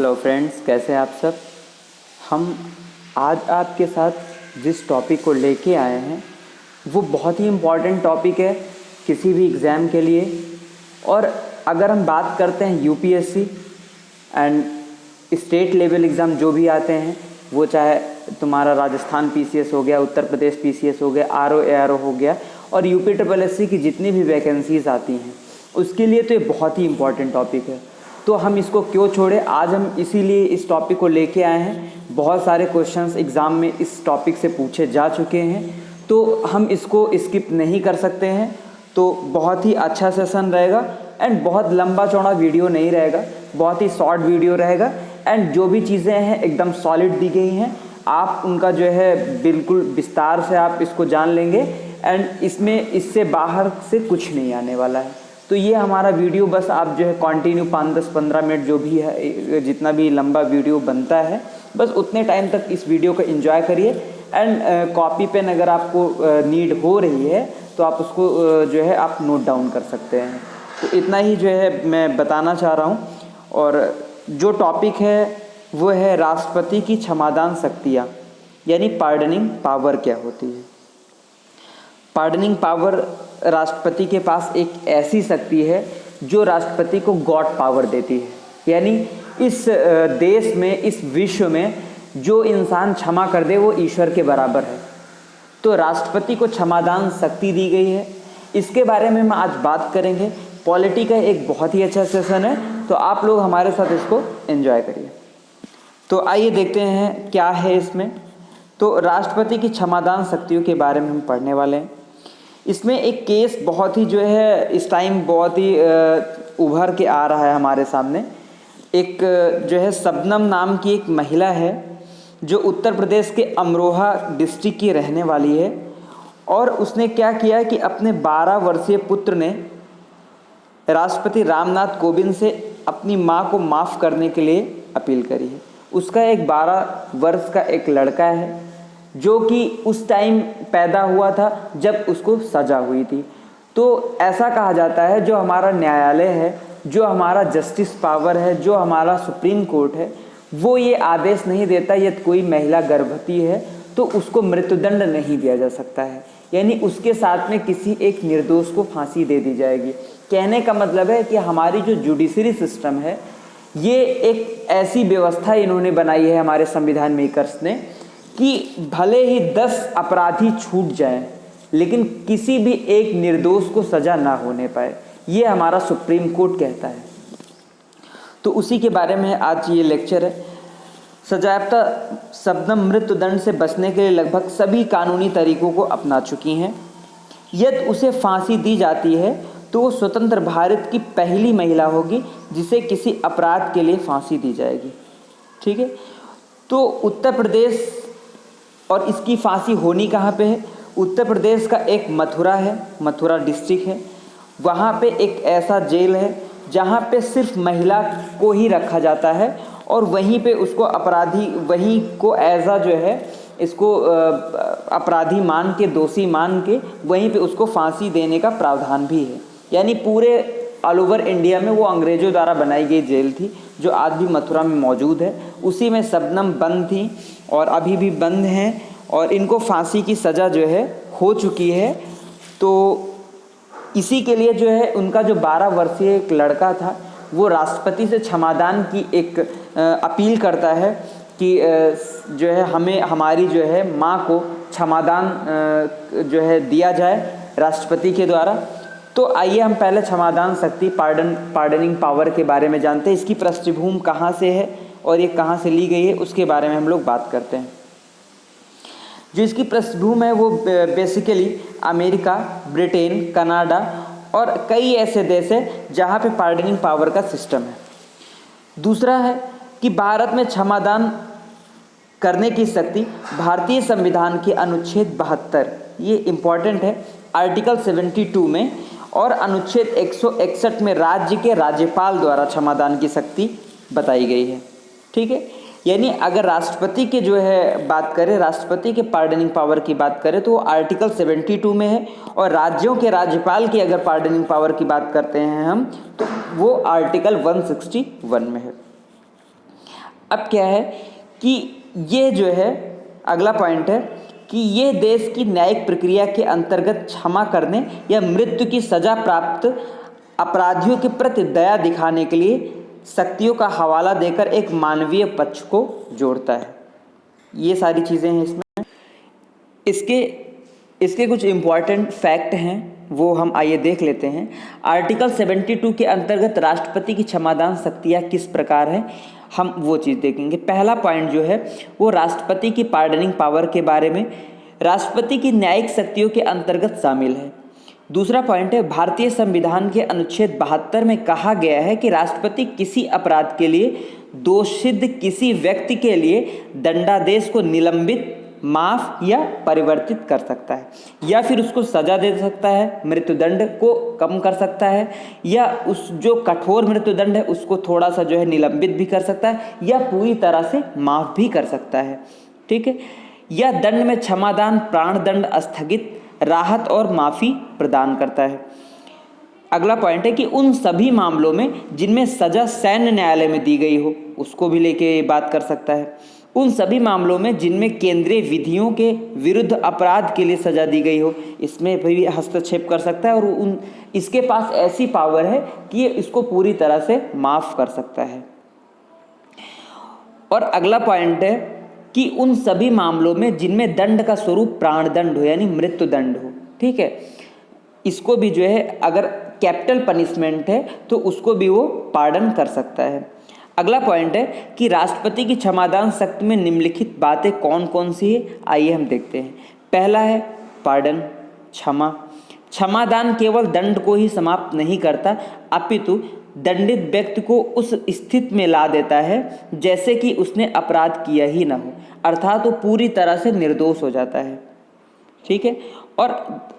Hello friends, कैसे हैं आप सब। हम आज आपके साथ जिस टॉपिक को लेके आए हैं वो बहुत ही इम्पॉर्टेंट टॉपिक है किसी भी एग्ज़ाम के लिए। और अगर हम बात करते हैं UPSC and state level exam जो भी आते हैं, वो चाहे तुम्हारा राजस्थान पीसीएस हो गया, उत्तर प्रदेश पीसीएस हो गया, आरओ एआरओ हो गया, और यूपी ट्रिपल एससी की जितनी भी वैकेंसीज़ आती हैं उसके लिए तो ये बहुत ही इम्पॉर्टेंट टॉपिक है। तो हम इसको क्यों छोड़े, आज हम इसीलिए इस टॉपिक को लेके आए हैं। बहुत सारे क्वेश्चंस एग्ज़ाम में इस टॉपिक से पूछे जा चुके हैं, तो हम इसको स्किप नहीं कर सकते हैं। तो बहुत ही अच्छा सेशन रहेगा एंड बहुत लंबा चौड़ा वीडियो नहीं रहेगा, बहुत ही शॉर्ट वीडियो रहेगा। एंड जो भी चीज़ें हैं एकदम सॉलिड दी गई हैं, आप उनका जो है बिल्कुल विस्तार से आप इसको जान लेंगे एंड इसमें इससे बाहर से कुछ नहीं आने वाला है। तो ये हमारा वीडियो बस आप जो है कंटिन्यू 5-10-15 मिनट जो भी है, जितना भी लंबा वीडियो बनता है, बस उतने टाइम तक इस वीडियो को एंजॉय करिए। एंड कॉपी पेन अगर आपको नीड हो रही है तो आप उसको जो है आप नोट डाउन कर सकते हैं। तो इतना ही जो है मैं बताना चाह रहा हूँ। और जो टॉपिक है वो है राष्ट्रपति की क्षमादान शक्तियाँ, यानी पार्डनिंग पावर क्या होती है। पार्डनिंग पावर राष्ट्रपति के पास एक ऐसी शक्ति है जो राष्ट्रपति को गॉड पावर देती है, यानी इस देश में, इस विश्व में जो इंसान क्षमा कर दे वो ईश्वर के बराबर है। तो राष्ट्रपति को क्षमादान शक्ति दी गई है। इसके बारे में हम आज बात करेंगे। पॉलिटी का एक बहुत ही अच्छा सेशन है, तो आप लोग हमारे साथ इसको एंजॉय करिए। तो आइए देखते हैं क्या है इसमें। तो राष्ट्रपति की क्षमादान शक्तियों के बारे में हम पढ़ने वाले हैं। इसमें एक केस बहुत ही जो है इस टाइम बहुत ही उभर के आ रहा है हमारे सामने। एक जो है शबनम नाम की एक महिला है जो उत्तर प्रदेश के अमरोहा डिस्ट्रिक्ट की रहने वाली है, और उसने क्या किया कि अपने 12 वर्षीय पुत्र ने राष्ट्रपति रामनाथ कोविंद से अपनी मां को माफ़ करने के लिए अपील करी है। उसका एक 12 वर्ष का एक लड़का है जो कि उस टाइम पैदा हुआ था जब उसको सज़ा हुई थी। तो ऐसा कहा जाता है जो हमारा न्यायालय है, जो हमारा जस्टिस पावर है, जो हमारा सुप्रीम कोर्ट है, वो ये आदेश नहीं देता यदि कोई महिला गर्भवती है तो उसको मृत्युदंड नहीं दिया जा सकता है, यानी उसके साथ में किसी एक निर्दोष को फांसी दे दी जाएगी। कहने का मतलब है कि हमारी जो जुडिशरी सिस्टम है, ये एक ऐसी व्यवस्था इन्होंने बनाई है हमारे संविधान मेकर्स ने कि भले ही 10 अपराधी छूट जाएं लेकिन किसी भी एक निर्दोष को सज़ा ना होने पाए, ये हमारा सुप्रीम कोर्ट कहता है। तो उसी के बारे में आज ये लेक्चर है। सजायाफ्ता शबनम मृत्युदंड से बचने के लिए लगभग सभी कानूनी तरीकों को अपना चुकी हैं। यदि उसे फांसी दी जाती है तो वो स्वतंत्र भारत की पहली महिला होगी जिसे किसी अपराध के लिए फांसी दी जाएगी। ठीक है। तो उत्तर प्रदेश, और इसकी फांसी होनी कहाँ पे है? उत्तर प्रदेश का एक मथुरा है, मथुरा डिस्ट्रिक्ट है। वहाँ पे एक ऐसा जेल है जहाँ पे सिर्फ महिला को ही रखा जाता है, और वहीं पे उसको अपराधी, वहीं को ऐसा जो है इसको अपराधी मान के, दोषी मान के वहीं पे उसको फांसी देने का प्रावधान भी है। यानी पूरे ऑल ओवर इंडिया में वो अंग्रेज़ों द्वारा बनाई गई जेल थी जो आज भी मथुरा में मौजूद है। उसी में शबनम बंद थी और अभी भी बंद हैं, और इनको फांसी की सज़ा जो है हो चुकी है। तो इसी के लिए जो है उनका जो 12 वर्षीय एक लड़का था वो राष्ट्रपति से क्षमादान की एक अपील करता है कि जो है हमें, हमारी जो है माँ को क्षमादान जो है दिया जाए राष्ट्रपति के द्वारा। तो आइए हम पहले क्षमादान शक्ति, पार्डनिंग पावर के बारे में जानते हैं। इसकी पृष्ठभूमि कहाँ से है और ये कहाँ से ली गई है उसके बारे में हम लोग बात करते हैं। जो इसकी पृष्ठभूमि है वो बेसिकली अमेरिका, ब्रिटेन, कनाडा और कई ऐसे देश हैं जहाँ पे पार्डनिंग पावर का सिस्टम है। दूसरा है कि भारत में क्षमादान करने की शक्ति भारतीय संविधान के अनुच्छेद 72, ये इम्पॉर्टेंट है, आर्टिकल 72 में, और अनुच्छेद 161 में राज्य के राज्यपाल द्वारा क्षमादान की शक्ति बताई गई है। ठीक है। यानी अगर राष्ट्रपति के जो है बात करें, राष्ट्रपति के पार्डनिंग पावर की बात करें तो वो आर्टिकल 72 में है, और राज्यों के राज्यपाल की अगर पार्डनिंग पावर की बात करते हैं हम तो वो आर्टिकल 161 में है। अब क्या है कि ये जो है अगला पॉइंट है कि ये देश की न्यायिक प्रक्रिया के अंतर्गत क्षमा करने या मृत्यु की सजा प्राप्त अपराधियों के प्रति दया दिखाने के लिए शक्तियों का हवाला देकर एक मानवीय पक्ष को जोड़ता है। ये सारी चीज़ें हैं इसमें। इसके इसके कुछ इम्पॉर्टेंट फैक्ट हैं, वो हम आइए देख लेते हैं। आर्टिकल 72 के अंतर्गत राष्ट्रपति की क्षमादान शक्तियाँ किस प्रकार हैं, हम वो चीज़ देखेंगे। पहला पॉइंट जो है वो राष्ट्रपति की पार्डनिंग पावर के बारे में, राष्ट्रपति की न्यायिक शक्तियों के अंतर्गत शामिल है। दूसरा पॉइंट है भारतीय संविधान के अनुच्छेद 72 में कहा गया है कि राष्ट्रपति किसी अपराध के लिए दोषित किसी व्यक्ति के लिए दंडादेश को निलंबित, माफ या परिवर्तित कर सकता है, या फिर उसको सजा दे सकता है, मृत्युदंड को कम कर सकता है, या उस जो कठोर मृत्युदंड है उसको थोड़ा सा जो है निलंबित भी कर सकता है, या पूरी तरह से माफ भी कर सकता है। ठीक है, या दंड में क्षमादान, प्राणदंड, स्थगित, राहत और माफ़ी प्रदान करता है। अगला पॉइंट है कि उन सभी मामलों में जिनमें सजा सैन्य न्यायालय में दी गई हो उसको भी लेके बात कर सकता है। उन सभी मामलों में जिनमें केंद्रीय विधियों के विरुद्ध अपराध के लिए सजा दी गई हो, इसमें भी हस्तक्षेप कर सकता है और इसके पास ऐसी पावर है कि ये इसको पूरी तरह से माफ़ कर सकता है। और अगला पॉइंट है कि उन सभी मामलों में जिनमें दंड का स्वरूप प्राणदंड हो यानी मृत्युदंड हो। ठीक है, इसको भी जो है अगर कैपिटल पनिशमेंट है तो उसको भी वो पार्डन कर सकता है। अगला पॉइंट है कि राष्ट्रपति की क्षमादान शक्ति में निम्नलिखित बातें कौन कौन सी है, आइए हम देखते हैं। पहला है पार्डन, क्षमा। क्षमादान केवल दंड को ही समाप्त नहीं करता अपितु दंडित व्यक्ति को उस स्थिति में ला देता है जैसे कि उसने अपराध किया ही ना हो, अर्थात वो पूरी तरह से निर्दोष हो जाता है। ठीक है, और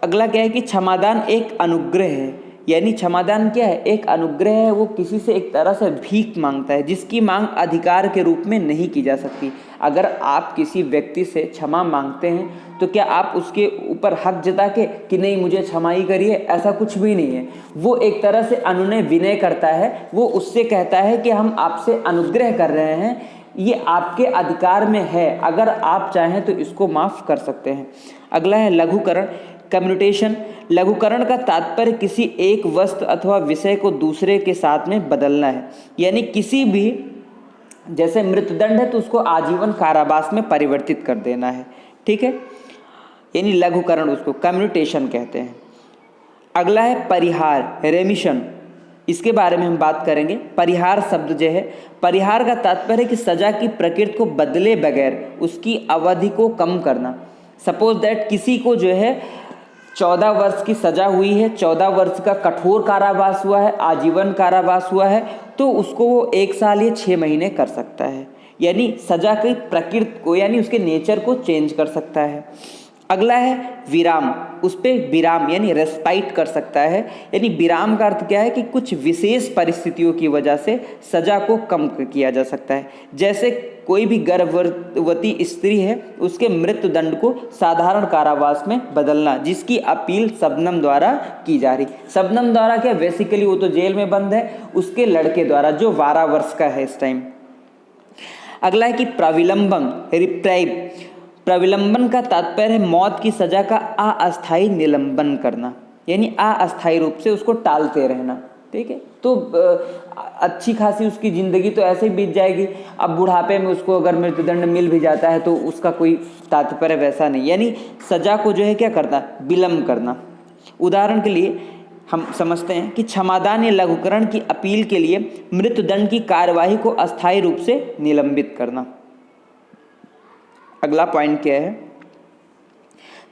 अगला क्या है कि क्षमादान एक अनुग्रह है, यानी क्षमादान क्या है, एक अनुग्रह है। वो किसी से एक तरह से भीख मांगता है जिसकी मांग अधिकार के रूप में नहीं की जा सकती। अगर आप किसी व्यक्ति से क्षमा मांगते हैं तो क्या आप उसके ऊपर हक जता के कि नहीं मुझे क्षमा ही करिए, ऐसा कुछ भी नहीं है। वो एक तरह से अनुनय विनय करता है, वो उससे कहता है कि हम आपसे अनुग्रह कर रहे हैं, ये आपके अधिकार में है, अगर आप चाहें तो इसको माफ़ कर सकते हैं। अगला है लघुकरण, कम्यूटेशन। लघुकरण का तात्पर्य किसी एक वस्तु अथवा विषय को दूसरे के साथ में बदलना है, यानी किसी भी, जैसे मृत्युदंड है तो उसको आजीवन कारावास में परिवर्तित कर देना है। ठीक है, यानी लघुकरण, उसको कम्यूटेशन कहते हैं। अगला है परिहार, रेमिशन। इसके बारे में हम बात करेंगे। परिहार शब्द जो है, परिहार का तात्पर्य है कि सजा की प्रकृति को बदले बगैर उसकी अवधि को कम करना। सपोज दैट किसी को जो है 14 वर्ष की सजा हुई है, 14 वर्ष का कठोर कारावास हुआ है, आजीवन कारावास हुआ है, तो उसको वो 1 साल या 6 महीने कर सकता है, यानी सजा की प्रकृति को यानी उसके नेचर को चेंज कर सकता है। अगला है विराम, उस पर विराम यानी रेस्पाइट कर सकता है, यानी विराम का अर्थ क्या है कि कुछ विशेष परिस्थितियों की वजह से सजा को कम किया जा सकता है। जैसे कोई भी गर्भवती स्त्री है उसके मृत्युदंड को साधारण कारावास में बदलना, जिसकी अपील शबनम द्वारा की जा रही। शबनम द्वारा क्या, बेसिकली वो तो जेल में बंद है, उसके लड़के द्वारा जो 12 वर्ष का है इस टाइम। अगला है कि प्रविलंबन, रिप्राइव। प्रविलंबन का तात्पर्य है मौत की सजा का अस्थायी निलंबन करना, यानी अस्थायी रूप से उसको टालते रहना। ठीक है, तो अच्छी खासी उसकी ज़िंदगी तो ऐसे ही बीत जाएगी। अब बुढ़ापे में उसको अगर मृत्युदंड मिल भी जाता है तो उसका कोई तात्पर्य वैसा नहीं, यानी सजा को जो है क्या करना, विलंब करना। उदाहरण के लिए हम समझते हैं कि क्षमादान या लघुकरण की अपील के लिए मृत्युदंड की कार्यवाही को अस्थायी रूप से निलंबित करना। अगला पॉइंट क्या है,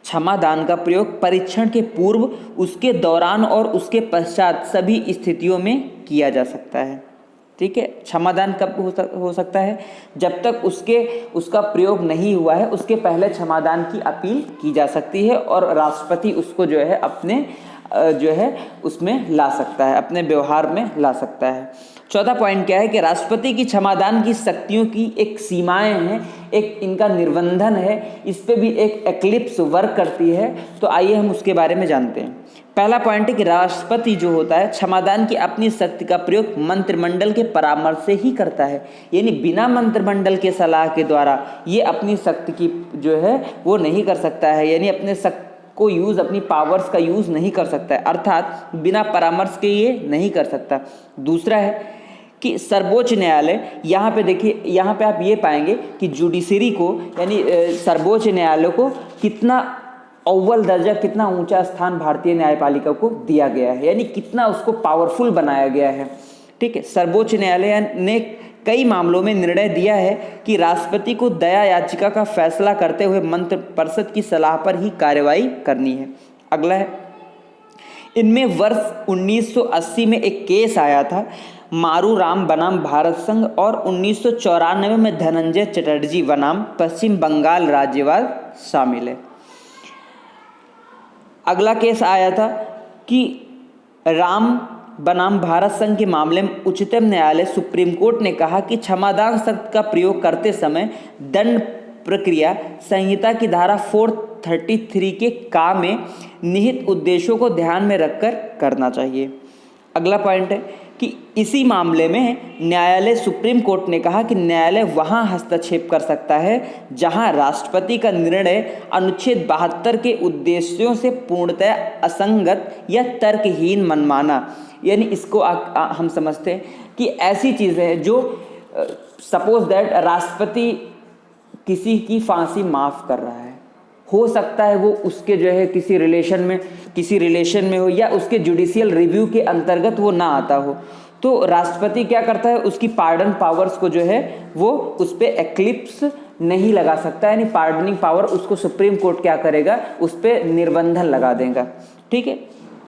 क्षमादान का प्रयोग परीक्षण के पूर्व, उसके दौरान और उसके पश्चात सभी स्थितियों में किया जा सकता है। ठीक है, क्षमादान कब हो सकता है, जब तक उसका प्रयोग नहीं हुआ है उसके पहले क्षमादान की अपील की जा सकती है और राष्ट्रपति उसको जो है अपने उसमें ला सकता है, अपने व्यवहार में ला सकता है। चौथा पॉइंट क्या है कि राष्ट्रपति की क्षमादान की शक्तियों की एक सीमाएं हैं, एक इनका निर्बंधन है, इस पे भी एक एक्लिप्स वर्क करती है। तो आइए हम उसके बारे में जानते हैं। पहला पॉइंट है कि राष्ट्रपति जो होता है क्षमादान की अपनी शक्ति का प्रयोग मंत्रिमंडल के परामर्श से ही करता है, यानी बिना मंत्रिमंडल के सलाह के द्वारा ये अपनी शक्ति की जो है वो नहीं कर सकता है, यानी अपने शक्ति को यूज़, अपनी पावर्स का यूज़ नहीं कर सकता है, अर्थात बिना परामर्श के ये नहीं कर सकता। दूसरा है कि सर्वोच्च न्यायालय, यहाँ पे देखिए, यहाँ पे आप ये पाएंगे कि जुडिशरी को यानी सर्वोच्च न्यायालय को कितना अव्वल दर्जा, कितना ऊंचा स्थान भारतीय न्यायपालिका को दिया गया है, यानी कितना उसको पावरफुल बनाया गया है। ठीक है, सर्वोच्च न्यायालय ने कई मामलों में निर्णय दिया है कि राष्ट्रपति को दया याचिका का फैसला करते हुए मंत्रिपरिषद की सलाह पर ही कार्रवाई करनी है। अगला है, इनमें वर्ष 1980 में एक केस आया था मारूराम बनाम भारत संघ, और 1994 में धनंजय चटर्जी बनाम पश्चिम बंगाल राज्यवाद शामिल है। अगला केस आया था कि राम बनाम भारत संघ के मामले में उच्चतम न्यायालय सुप्रीम कोर्ट ने कहा कि क्षमादान शब्द का प्रयोग करते समय दंड प्रक्रिया संहिता की धारा 433 के का में निहित उद्देश्यों को ध्यान में रखकर करना चाहिए। अगला पॉइंट है कि इसी मामले में न्यायालय सुप्रीम कोर्ट ने कहा कि न्यायालय वहां हस्तक्षेप कर सकता है जहां राष्ट्रपति का निर्णय अनुच्छेद 72 के उद्देश्यों से पूर्णतः असंगत या तर्कहीन मनमाना, यानी इसको हम समझते हैं कि ऐसी चीज़ें हैं जो सपोज दैट राष्ट्रपति किसी की फांसी माफ़ कर रहा है, हो सकता है वो उसके जो है किसी रिलेशन में हो या उसके जुडिशियल रिव्यू के अंतर्गत वो ना आता हो, तो राष्ट्रपति क्या करता है, उसकी पार्डन पावर्स को जो है वो उस पर एक्लिप्स नहीं लगा सकता, यानी पार्डनिंग पावर उसको सुप्रीम कोर्ट क्या करेगा, उस पर निर्बंधन लगा देगा। ठीक है,